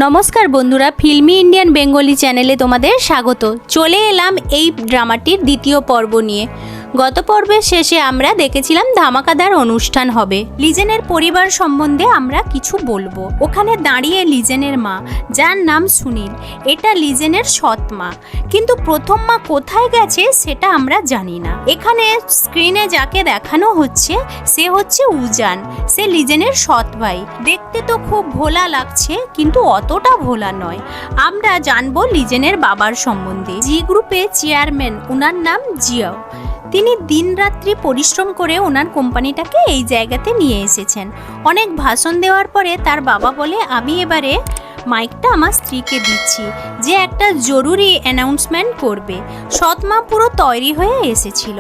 নমস্কার বন্ধুরা, filmi Indian Bengali চ্যানেলে তোমাদের স্বাগত। চলে এলাম এই ড্রামাটির দ্বিতীয় পর্ব নিয়ে। গত পর্বের শেষে আমরা দেখেছিলাম ধামাকাদার অনুষ্ঠান হবে। লিজেনের পরিবার সম্বন্ধে আমরা কিছু বলবো। ওখানে দাঁড়িয়ে লিজেনের মা, যার নাম সুনীল, এটা লিজেনের সৎ মা, কিন্তু প্রথম মা কোথায় গেছে সেটা আমরা জানি না। এখানে স্ক্রিনে যাকে দেখানো হচ্ছে সে হচ্ছে উজান, সে লিজেনের সৎ ভাই। দেখতে তো খুব ভোলা লাগছে, কিন্তু অতটা ভোলা নয়। আমরা জানবো লিজেনের বাবার সম্বন্ধে। জি গ্রুপের চেয়ারম্যান, ওনার নাম জিয়াও। তিনি দিনরাত্রি পরিশ্রম করে ওনার কোম্পানিটাকে এই জায়গাতে নিয়ে এসেছেন। অনেক ভাষণ দেওয়ার পরে তার বাবা বলে, আমি এবারে মাইকটা আমার স্ত্রীকে দিচ্ছি, যে একটা জরুরি অ্যানাউন্সমেন্ট করবে। সৎমা পুরো তৈরি হয়ে এসেছিল।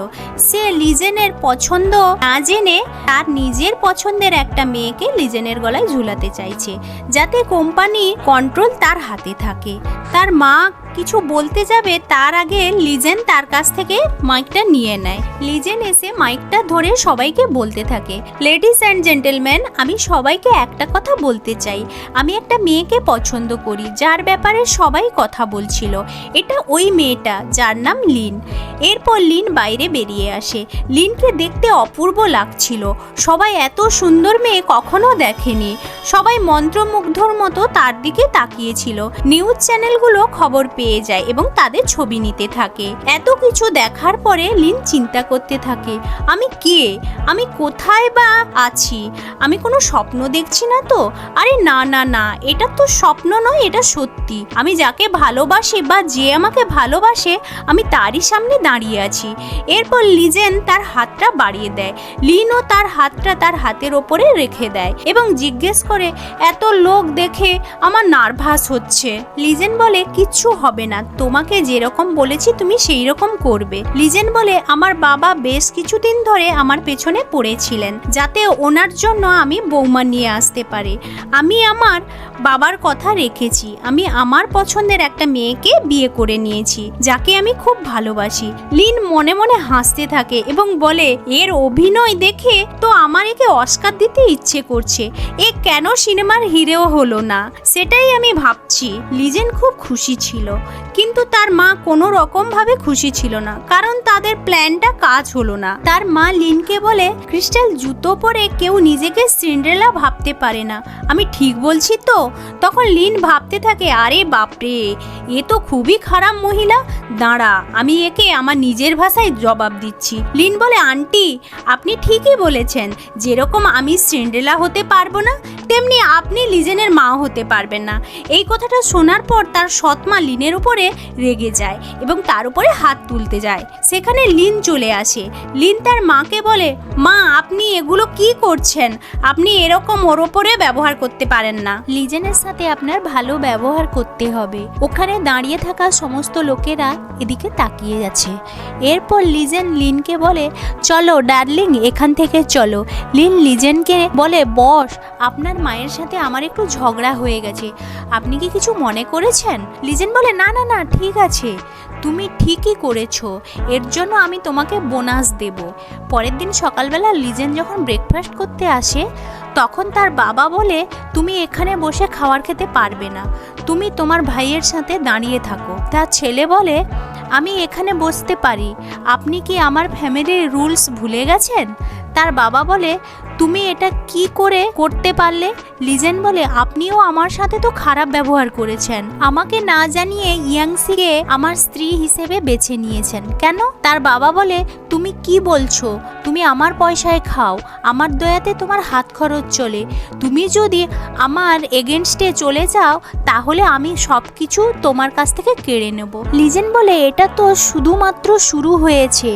সে লিজেনের পছন্দ না জেনে তার নিজের পছন্দের একটা মেয়েকে লিজেনের গলায় ঝুলাতে চাইছে, যাতে কোম্পানি কন্ট্রোল তার হাতে থাকে। তার মা কিছু বলতে যাবে তার আগে লিজেন তার কাছ থেকে মাইকটা নিয়ে নেয়। লিজেন এসে মাইকটা ধরে সবাইকে বলতে থাকে, লেডিস অ্যান্ড জেন্টেলম্যান, আমি সবাইকে একটা কথা বলতে চাই। আমি একটা মেয়েকে পছন্দ করি, যার ব্যাপারে সবাই কথা বলছিল। এটা ওই মেয়েটা, যার নাম লিন। এরপর লিন বাইরে বেরিয়ে আসে। লিনকে দেখতে অপূর্ব লাগছিল। সবাই এত সুন্দর মেয়ে কখনো দেখেনি। সবাই মন্ত্রমুগ্ধর মতো তার দিকে তাকিয়েছিল। নিউজ চ্যানেলগুলো খবর পেয়ে যায় এবং তাদের ছবি নিতে থাকে। এত কিছু দেখার পরে লিন চিন্তা করতে থাকে, আমি কে, আমি কোথায় বা আছি? আমি কোনো স্বপ্ন দেখছি না তো? আরে না না না, এটা তো স্বপ্ন নয়, এটা সত্যি। আমি যাকে ভালোবাসি বা যে আমাকে ভালোবাসে, আমি তারই সামনে দাঁড়িয়ে আছি। এরপর লিজেন তার হাতটা বাড়িয়ে দেয়। লিনও তার হাতটা তার হাতের ওপরে রেখে দেয় এবং জিজ্ঞেস করে, এত লোক দেখে আমার নার্ভাস হচ্ছে। লিজেন বলে, কিচ্ছু হবে না, তোমাকে যেরকম বলেছি তুমি সেই রকম করবে। লিজেন বলে, আমার বাবা বেশ কিছুদিন ধরে আমার পেছনে পড়েছিলেন, যাতে ওনার জন্য আমি বৌমা নিয়ে আসতে পারি। আমি আমার বাবার কথা রেখেছি। আমি আমার পছন্দের একটা মেয়েকে বিয়ে করে নিয়েছি, যাকে আমি খুব ভালোবাসি। লিন মনে মনে হাসতে থাকে এবং বলে, এর অভিনয় দেখে তো আমার একে অস্কার দিতে ইচ্ছে করছে। এ কেন সিনেমার হিরো হলো না, সেটাই আমি ভাবছি। লিজেন খুব খুশি ছিল, কিন্তু তার মা কোনো রকম ভাবে খুশি ছিল না, কারণ তাদের প্ল্যানটা কাজ হলো না। তার মা লিনকে বলে, ক্রিস্টাল, জুতো পরে কেউ নিজেকে সিন্ড্রেলা ভাবতে পারে না, আমি ঠিক বলছি তো? তখন লিন ভাবতে থাকে, আরে বাপরে, এ তো খুবই খারাপ মহিলা। দাঁড়া, আমি একে আমার নিজের ভাষায় জবাব দিচ্ছি। লিন বলে, আন্টি, আপনি ঠিকই বলেছেন। যেরকম আমি সিন্ড্রেলা হতে পারবো না, তেমনি আপনি লিজেনের মা হতে পারবেন না। এই কথাটা শোনার পর তার সৎমা লিনের উপরে রেগে যায় এবং তার উপরে হাত তুলতে যায়। সেখানে লিন চলে আসে। লিন তার মাকে বলে, মা, আপনি এগুলো কি করছেন? আপনি এরকম ওর ওপরে ব্যবহার করতে পারেন না। লিজেনের সাথে আপনার ভালো ব্যবহার করতে হবে। ওখানে দাঁড়িয়ে থাকা সমস্ত লোকেরা এদিকে তাকিয়ে যাচ্ছে। এরপর লিজেন লিনকে বলে, চলো ডার্লিং, এখান থেকে চলো। লিন লিজেনকে বলে, বস, আপনার মায়ের সাথে আমার একটু ঝগড়া হয়ে গেছে, আপনি কি কিছু মনে করেছেন? লিজেন বলে, না না না, ঠিক আছে, তুমি ঠিকই করেছো, এর জন্য আমি তোমাকে বোনাস দেব। পরের দিন সকালবেলা লিজেন যখন ব্রেকফাস্ট করতে আসে, তখন তার বাবা বলে, তুমি এখানে বসে খাবার খেতে পারবে না, তুমি তোমার ভাইয়ের সাথে দাঁড়িয়ে থাকো। তার ছেলে বলে, আমি এখানে বসতে পারি, আপনি কি আমার ফ্যামিলির রুলস ভুলে গেছেন? তার বাবা বলে, তুমি এটা কি করে করতে পারলে? লিজেন বলে, আপনিও আমার সাথে তো খারাপ ব্যবহার করেছেন, আমাকে না জানিয়ে ইয়াংসিকে আমার স্ত্রী হিসেবে বেছে নিয়েছেন কেন? তার বাবা বলে, তুমি কি বলছো? তুমি আমার পয়সায় খাও, আমার দয়াতে তোমার হাত খরচ চলে। তুমি যদি আমার এগেনস্টে চলে যাও, তাহলে আমি সব কিছু তোমার কাছ থেকে কেড়ে নেব। লিজেন বলে, এটা তো শুধুমাত্র শুরু হয়েছে,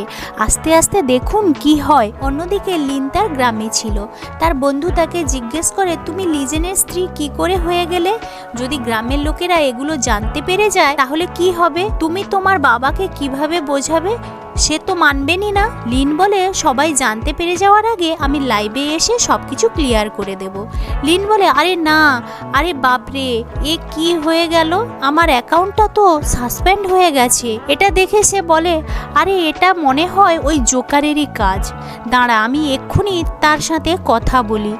আস্তে আস্তে দেখুন কি হয়। অন্যদিকে লিন তার গ্রামে ছিল। তার বন্ধু তাকে জিজ্ঞেস করে, তুমি লিজেনের স্ত্রী কি করে হয়ে গেলে? যদি গ্রামের লোকেরা এগুলো জানতে পেরে যায় তাহলে কি হবে? তুমি তোমার বাবাকে কিভাবে বোঝাবে? সে তো মানবেনই না। লিন বলে, সবাই জানতে পেরে যাওয়ার আগে আমি লাইভে এসে সবকিছু ক্লিয়ার করে দেব। লিন বলে, আরে না, আরে বাপরে, এ কি হয়ে গেল? আমার অ্যাকাউন্টটা তো সাসপেন্ড হয়ে গেছে। এটা দেখে সে বলে, আরে এটা মনে হয় ওই জোকারেরই কাজ, দাঁড়া আমি এক্ষুনি তার সাথে কথা বলি।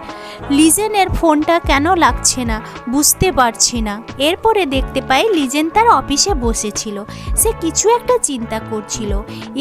লিজেনের ফোনটা কেন লাগছে না বুঝতে পারছি না। এরপরে দেখতে পাই লিজেন তার অফিসে বসেছিল, সে কিছু একটা চিন্তা করছিল।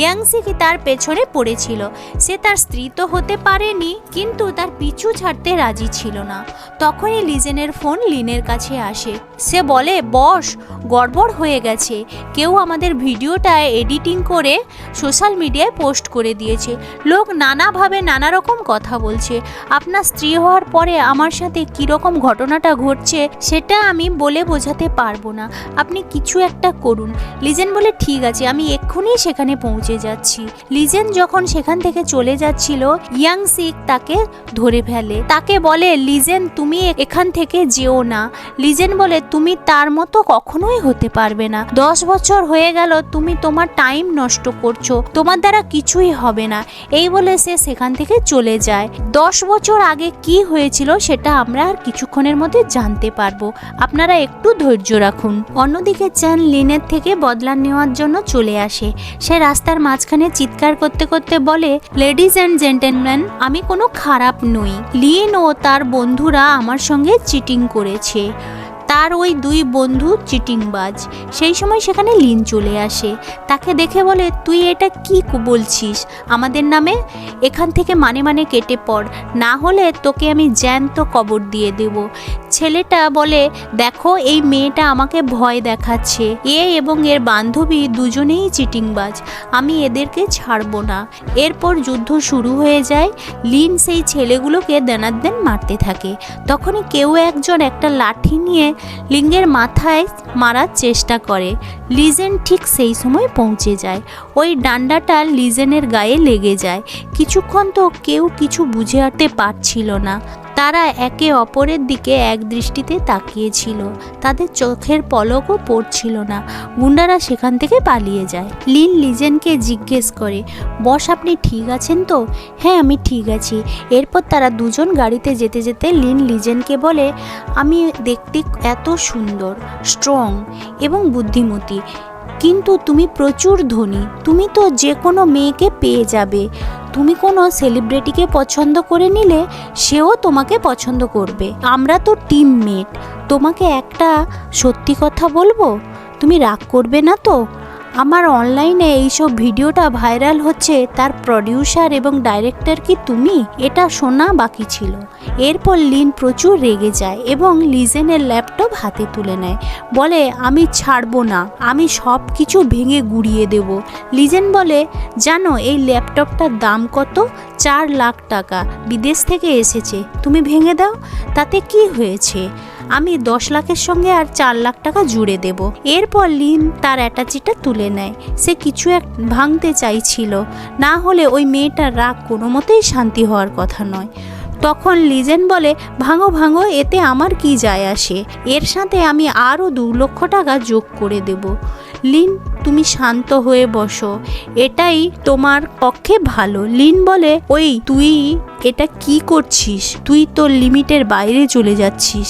ইয়াংসি কি তার পেছনে পড়েছিল। সে তার স্ত্রী তো হতে পারেনি, কিন্তু তার পিছু ছাড়তে রাজি ছিল না। তখনই লিজেনের ফোন লিনের কাছে আসে। সে বলে, বস, গড়বড় হয়ে গেছে, কেউ আমাদের ভিডিওটা এডিটিং করে সোশ্যাল মিডিয়ায় পোস্ট করে দিয়েছে। লোক নানাভাবে নানা রকম কথা বলছে। আপনার স্ত্রী হওয়ার পরে আমার সাথে কীরকম ঘটনাটা ঘটছে সেটা আমি বলে বোঝাতে পারবো না, আপনি কিছু একটা করুন। লিজেন বলে, ঠিক আছে, আমি এক্ষুনি সেখানে পৌঁছে যাচ্ছি। লিজেন যখন সেখান থেকে চলে যাচ্ছিল, ইয়াংসিক তাকে ধরে ফেলে। তাকে বলে, লিজেন তুমি এখান থেকে যেও না। লিজেন বলে, তুমি তার মতো কখনোই হতে পারবে না। 10 বছর হয়ে গেল তুমি তোমার টাইম নষ্ট করছো, তোমার দ্বারা কিছুই হবে না। এই বলে সে সেখান থেকে চলে যায়। 10 বছর আগে কি হয়েছিল সেটা আমরা আর কিছুক্ষণের মধ্যে জানতে পারবো, আপনারা একটু ধৈর্য রাখুন। অন্যদিকে চ্যান লিনের থেকে বদলা নেওয়ার জন্য চলে আসে। সে রাস্তার মাঝখানে চিৎকার করতে করতে বলে, লেডিজ অ্যান্ড জেন্টলম্যান, আমি কোনো খারাপ নই। লিন ও তার বন্ধুরা আমার সঙ্গে চিটিং করেছে। তার ওই 2 বন্ধু চিটিংবাজ। সেই সময় সেখানে লিন চলে আসে। তাকে দেখে বলে, তুই এটা কি বলছিস আমাদের নামে? এখান থেকে মানে কেটে পড়, না হলে তোকে আমি জ্যান্ত কবর দিয়ে দেব। ছেলেটা বলে, দেখো, এই মেয়েটা আমাকে ভয় দেখাচ্ছে। এ এবং এর বান্ধবী দুজনেই চিটিংবাজ, আমি এদেরকে ছাড়বো না। এরপর যুদ্ধ শুরু হয়ে যায়। লিন সেই ছেলেগুলোকে দেনাদ্দেন মারতে থাকে। তখনই কেউ একজন একটা লাঠি নিয়ে লিঙ্গের মাথায় মারার চেষ্টা করে। লিজেন ঠিক সেই সময় পৌঁছে যায়। ওই ডান্ডাটা লিজেনের গায়ে লেগে যায়। কিছুক্ষণ তো কেউ কিছু বুঝে উঠতে পারছিল না। তারা একে অপরের দিকে এক দৃষ্টিতে তাকিয়েছিল। তাদের চোখের পলকও পড়ছিল না। গুন্ডারা সেখান থেকে পালিয়ে যায়। লিন লিজেনকে জিজ্ঞেস করে, বস, আপনি ঠিক আছেন তো? হ্যাঁ, আমি ঠিক আছি। এরপর তারা দুজন গাড়িতে যেতে যেতে লিন লিজেনকে বলে, আমি দেখতে এত সুন্দর, স্ট্রং এবং বুদ্ধিমতী, কিন্তু তুমি প্রচুর ধনী। তুমি তো যে কোনো মেয়েকে পেয়ে যাবে। তুমি কোনো সেলিব্রিটিকে পছন্দ করে নিলে সেও তোমাকে পছন্দ করবে। আমরা তো টিমমেট। তোমাকে একটা সত্যি কথা বলবো, তুমি রাগ করবে না তো? আমার অনলাইনে এইসব ভিডিওটা ভাইরাল হচ্ছে, তার প্রডিউসার এবং ডাইরেক্টর কি তুমি? এটা শোনা বাকি ছিল। এরপর লিন প্রচুর রেগে যায় এবং লিজেনের ল্যাপটপ হাতে তুলে নেয়। বলে, আমি ছাড়বো না, আমি সব কিছু ভেঙে গুড়িয়ে দেব। লিজেন বলে, জানো এই ল্যাপটপটার দাম কত? 4 লাখ টাকা, বিদেশ থেকে এসেছে। তুমি ভেঙে দাও, তাতে কি হয়েছে? আমি 10 লাখের সঙ্গে আর 4 লাখ টাকা জুড়ে দেব। এরপর লিন তার অ্যাটাচিটা তুলে নেয়। সে কিছু এক ভাঙতে চাইছিল, না হলে ওই মেয়েটার রাগ কোনো মতেই শান্তি হওয়ার কথা নয়। তখন লিজেন বলে, ভাঙো ভাঙো, এতে আমার কি যায় আসে? এর সাথে আমি আরও 2 লক্ষ টাকা যোগ করে দেব। লিন, তুমি শান্ত হয়ে বসো, এটাই তোমার পক্ষে ভালো। লিন বলে, ওই তুই এটা কি করছিস? তুই তোর লিমিটের বাইরে চলে যাচ্ছিস।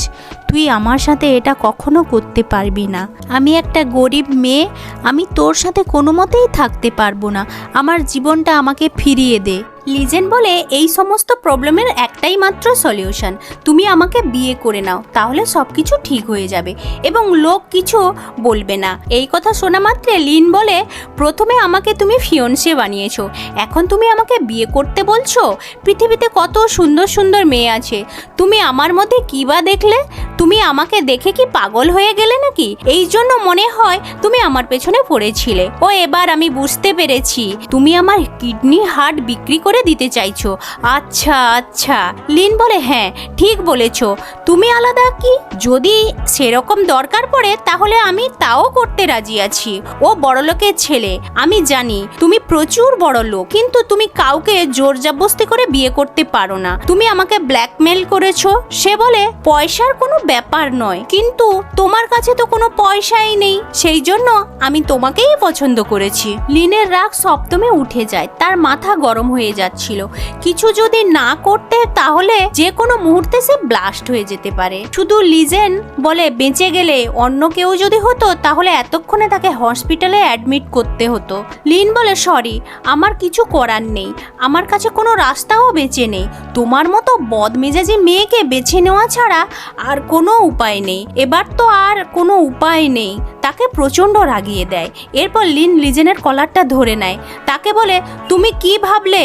তুই আমার সাথে এটা কখনো করতে পারবি না। আমি একটা গরিব মেয়ে, আমি তোর সাথে কোনো মতেই থাকতে পারবো না। আমার জীবনটা আমাকে ফিরিয়ে দে। লিজেন বলে, এই সমস্ত প্রবলেমের একটাই মাত্র সলিউশন, তুমি আমাকে বিয়ে করে নাও, তাহলে সব কিছু ঠিক হয়ে যাবে এবং লোক কিছু বলবে না। এই কথা শোনা মাত্রে লিন বলে, প্রথমে আমাকে তুমি ফিয়ন্সে বানিয়েছো, এখন তুমি আমাকে বিয়ে করতে বলছো? পৃথিবীতে কত সুন্দর সুন্দর মেয়ে আছে, তুমি আমার মধ্যে কী বা দেখলে? তুমি আমাকে দেখে কি পাগল হয়ে গেলে নাকি? এই জন্য মনে হয় তুমি আমার পেছনে পড়েছিলে। ও, এবার আমি বুঝতে পেরেছি, তুমি আমার কিডনি হার্ট বিক্রি করে দিতে চাইছো। আচ্ছা আচ্ছা। লিন বলে, হ্যাঁ ঠিক বলেছো, তুমি আলাদা কি? যদি সেরকম দরকার পড়ে তাহলে আমি তাও করতে রাজি আছি। ও বড়লোকের ছেলে, আমি জানি তুমি প্রচুর বড় লোক, কিন্তু তুমি কাউকে জোর জবরদস্তি করে বিয়ে করতে পারো না। তুমি আমাকে ব্ল্যাকমেল করেছো। সে বলে, পয়সার কোনো ব্যাপার নয়, কিন্তু তোমার কাছে তো কোনো পয়সাই নেই, সেই জন্য আমি তোমাকেই পছন্দ করেছি। লিনের রাগ সপ্তমে উঠে যায়, তার মাথা গরম হয়ে যাচ্ছিল। কিছু যদি না করতে তাহলে যে কোনো মুহূর্তে সে ব্লাস্ট হয়ে যেতে পারে। শুধু লিজেন বলে বেঁচে গেলে অন্য কেউ যদি হতো তাহলে এতক্ষণে তাকে হসপিটালে অ্যাডমিট করতে হতো। লিন বলে সরি, আমার কিছু করার নেই, আমার কাছে কোনো রাস্তাও বেঁচে নেই, তোমার মতো বদমেজাজি মেয়েকে বেছে নেওয়া ছাড়া আর কোনো উপায় নেই, এবার তো আর কোনো উপায় নেই। তাকে প্রচণ্ড রাগিয়ে দেয়। এরপর লিন লিজেনের কলারটা ধরে নেয়, তাকে বলে তুমি কি ভাবলে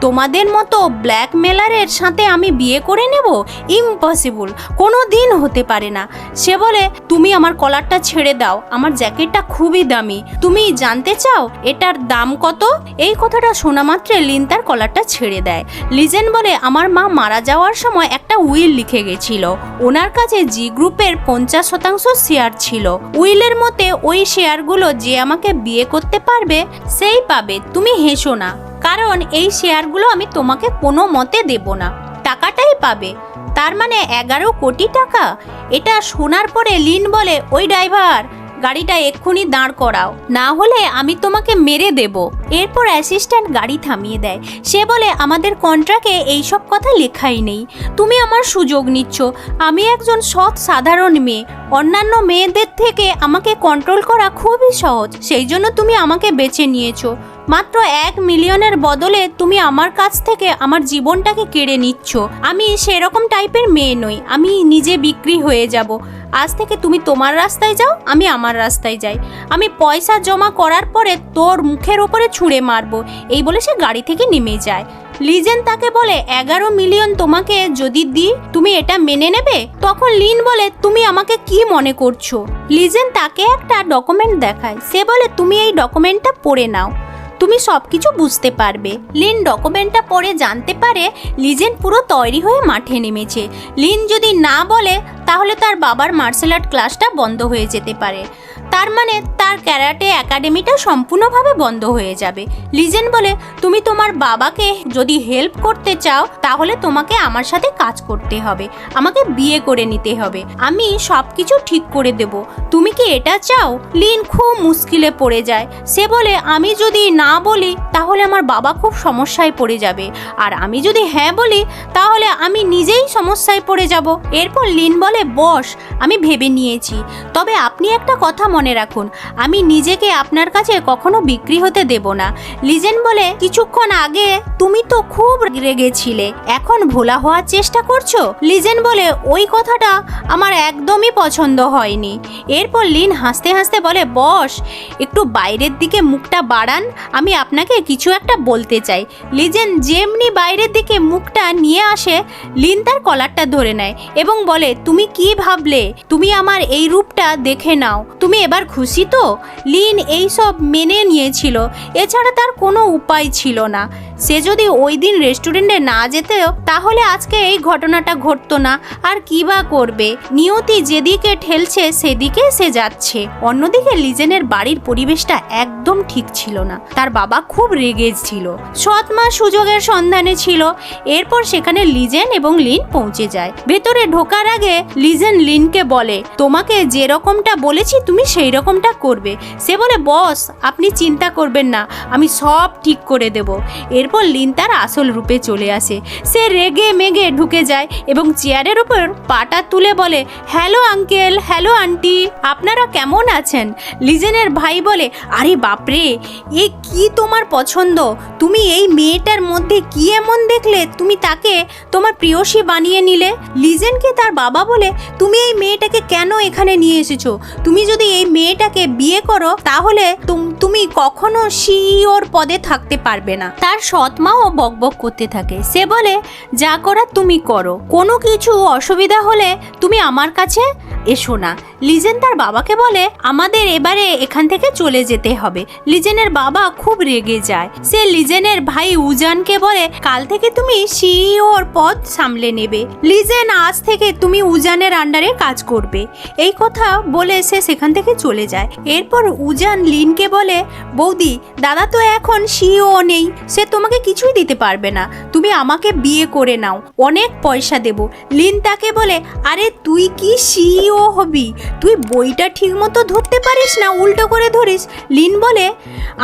তোমাদের মতো ব্ল্যাকমেলারের সাথে আমি বিয়ে করে নেব? ইম্পসিবল, কোনো দিন হতে পারে না। সে বলে তুমি আমার কলারটা ছেড়ে দাও, আমার জ্যাকেটটা খুবই দামি, তুমি জানতে চাও এটার দাম কত? এই কথাটা শোনা মাত্রে লিন তার কলারটা ছেড়ে দেয়। লিজেন বলে আমার মা মারা যাওয়ার সময় একটা উইল লিখে গেছিল, ওনার কাছে জি গ্রুপের 50% শেয়ার ছিল। উইলের মতে ওই শেয়ারগুলো যে আমাকে বিয়ে করতে পারবে সেই পাবে। তুমি হেসো না, কারণ এই শেয়ারগুলো আমি তোমাকে কোনো মতে দেব না, টাকাটাই পাবে। তার মানে 11 কোটি টাকা। এটা শোনার পরে লিন বলে ওই ড্রাইভার, গাড়িটা এক্ষুনি দাঁড় করাও, না হলে আমি তোমাকে মেরে দেব। এরপর অ্যাসিস্ট্যান্ট গাড়ি থামিয়ে দেয়। সে বলে আমাদের কন্ট্রাক্টে এইসব কথা লেখাই নেই, তুমি আমার সুযোগ নিচ্ছ। আমি একজন সৎ সাধারণ মেয়ে, অন্যান্য মেয়েদের থেকে আমাকে কন্ট্রোল করা খুবই সহজ, সেই জন্য তুমি আমাকে বেছে নিয়েছো। মাত্র 1 মিলিয়নের বদলে তুমি আমার কাছ থেকে আমার জীবনটাকে কেড়ে নিচ্ছ। আমি সেরকম টাইপের মেয়ে নই, আমি নিজে বিক্রি হয়ে যাব। আজ থেকে তুমি তোমার রাস্তায় যাও, আমি আমার রাস্তায় যাই। আমি পয়সা জমা করার পরে তোর মুখের ওপরে ছুঁড়ে মারবো। এই বলে সে গাড়ি থেকে নেমে যায়। লিজেন তাকে বলে 11 মিলিয়ন তোমাকে যদি দিই তুমি এটা মেনে নেবে? তখন লিন বলে তুমি আমাকে কি মনে করছো? লিজেন তাকে একটা ডকুমেন্ট দেখায়। সে বলে তুমি এই ডকুমেন্টটা পড়ে নাও, তুমি সব কিছু বুঝতে পারবে। লিন ডকুমেন্টটা পড়ে জানতে পারে লিজেন পুরো তৈরি হয়ে মাঠে নেমেছে। লিন যদি না বলে তাহলে তার বাবার মার্শাল আর্ট ক্লাসটা বন্ধ হয়ে যেতে পারে, তার মানে তার ক্যারাটে একাডেমিটা সম্পূর্ণভাবে বন্ধ হয়ে যাবে। লিজেন বলে তুমি তোমার বাবাকে যদি হেল্প করতে চাও তাহলে তোমাকে আমার সাথে কাজ করতে হবে, আমাকে বিয়ে করে নিতে হবে, আমি সব কিছু ঠিক করে দেব। তুমি কি এটা চাও? লিন খুব মুশকিলে পড়ে যায়। সে বলে আমি যদি না বলি তাহলে আমার বাবা খুব সমস্যায় পড়ে যাবে, আর আমি যদি হ্যাঁ বলি তাহলে আমি নিজেই সমস্যায় পড়ে যাব। এরপর লিন বলে বস, আমি ভেবে নিয়েছি, তবে আপনি একটা কথা মনে রাখুন, আমি নিজেকে আপনার কাছে কখনো বিক্রি হতে দেব না। লিজেন বলে কিছুক্ষণ আগে তুমি তো খুব রেগেছিলে, এখন ভোলা হওয়ার চেষ্টা করছো? লিজেন বলে ওই কথাটা আমার একদমই পছন্দ হয়নি। এরপর লিন হাসতে হাসতে বলে বস, একটু বাইরের দিকে মুখটা বাড়ান, আমি আপনাকে কিছু একটা বলতে চাই। লিজেন যেমনি বাইরের দিকে মুখটা নিয়ে আসে লিন তার কলারটা ধরে নেয় এবং বলে তুমি কি ভাবলে? তুমি আমার এই রূপটা দেখে নাও, তুমি এবার খুশি তো? লিন এই সব মেনে নিয়েছিল, এছাড়া তার কোনো উপায় ছিল না। সে যদি ওই দিন রেস্টুরেন্টে না যেতেও তাহলে আজকে এই ঘটনাটা ঘটতো না। আর কি বা করবে, নিয়তি যেদিকে ঠেলছে সেদিকে সে যাচ্ছে। অন্যদিকে লিজেনের বাড়ির পরিবেশটা একদম ঠিক ছিল না, তার বাবা খুব রেগে ছিল। সৎ মা সুযোগের সন্ধানে ছিল। এরপর সেখানে লিজেন এবং লিন পৌঁছে যায়। ভেতরে ঢোকার আগে লিজেন লিনকে বলে তোমাকে যে রকমটা বলেছি তুমি সেই রকমটা করবে। সে বলে বস আপনি চিন্তা করবেন না, আমি সব ঠিক করে দেব। এরপর লিন তার আসল রূপে চলে আসে। সে রেগে মেগে ঢুকে যায় এবং চেয়ারের উপর পাটা তুলে বলে হ্যালো আঙ্কেল, হ্যালো আন্টি, আপনারা কেমন আছেন? লিজেনের ভাই বলে আরে বাপরে, এ কি তোমার পছন্দ? তুমি এই মেয়েটার মধ্যে কি এমন দেখলে তুমি তাকে তোমার প্রিয়সী বানিয়ে নিলে? লিজেনকে তার বাবা বলে তুমি এই মেয়েটাকে কেন এখানে নিয়ে এসেছো? তুমি যদি এই মেয়েটাকে বিয়ে করো তাহলে তুমি কখনো সিইওর পদে থাকতে পারবে না। তার সৎ মাও বকবক করতে থাকে। সে বলে যা করার তুমি করো, কোনো কিছু অসুবিধা হলে তুমি আমার কাছে এসো না। লিজেন তার বাবাকে বলে আমাদের এবারে এখান থেকে চলে যেতে হবে। লিজেনের বাবা খুব রেগে যায়। সে লিজেনের ভাই উজানকে বলে কাল থেকে তুমি সিইওর পদ সামলে নেবে। লিজেন আজ থেকে তুমি উজানের আন্ডারে কাজ করবে। এই কথা বলে সে সেখান থেকে চলে যায়। এরপর উজান লিনকে বলে বৌদি, দাদা তো এখন সিইও নেই, সে তোমাকে কিছুই দিতে পারবে না, তুমি আমাকে বিয়ে করে নাও, অনেক পয়সা দেব। লিন তাকে বলে আরে তুই কি সিইও হবি? তুই বইটা ঠিক মতো ধরতে পারিস না, উল্টো করে ধরিস। লিন বলে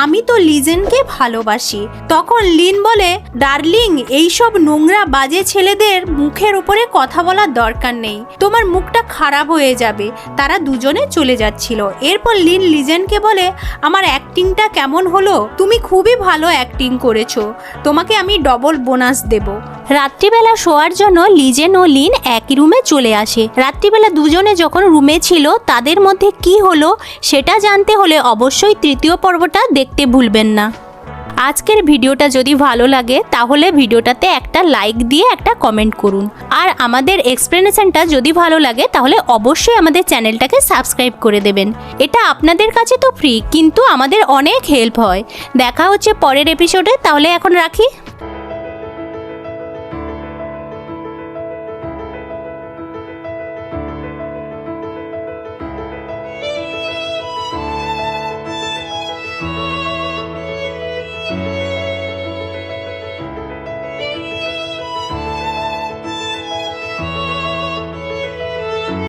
আমি তো লিজেনকে ভালোবাসি। তখন লিন বলে ডার্লিং, এইসব নোংরা বাজে ছেলেদের মুখের উপরে কথা বলার দরকার নেই, তোমার মুখটা খারাপ হয়ে যাবে। তারা দুজনে চলে যাচ্ছিল। এরপর লিন লিজেনকে বলে আমার অ্যাক্টিংটা কেমন হলো? তুমি খুবই ভালো অ্যাক্টিং করেছো, তোমাকে আমি ডবল বোনাস দেব। রাত্রিবেলা শোয়ার জন্য লিজেন ও লিন একই রুমে চলে আসে। রাত্রিবেলা দুজনে যখন রুমে ছিল তাদের মধ্যে কি হলো সেটা জানতে হলে অবশ্যই তৃতীয় পর্বটা দেখতে ভুলবেন না। আজকের ভিডিওটা যদি ভালো লাগে তাহলে ভিডিওটাতে একটা লাইক দিয়ে একটা কমেন্ট করুন। আর আমাদের এক্সপ্লেনেশনটা যদি ভালো লাগে তাহলে অবশ্যই আমাদের চ্যানেলটাকে সাবস্ক্রাইব করে দেবেন। এটা আপনাদের কাছে তো ফ্রি, কিন্তু আমাদের অনেক হেল্প হয়। দেখা হচ্ছে পরের এপিসোডে, তাহলে এখন রাখি।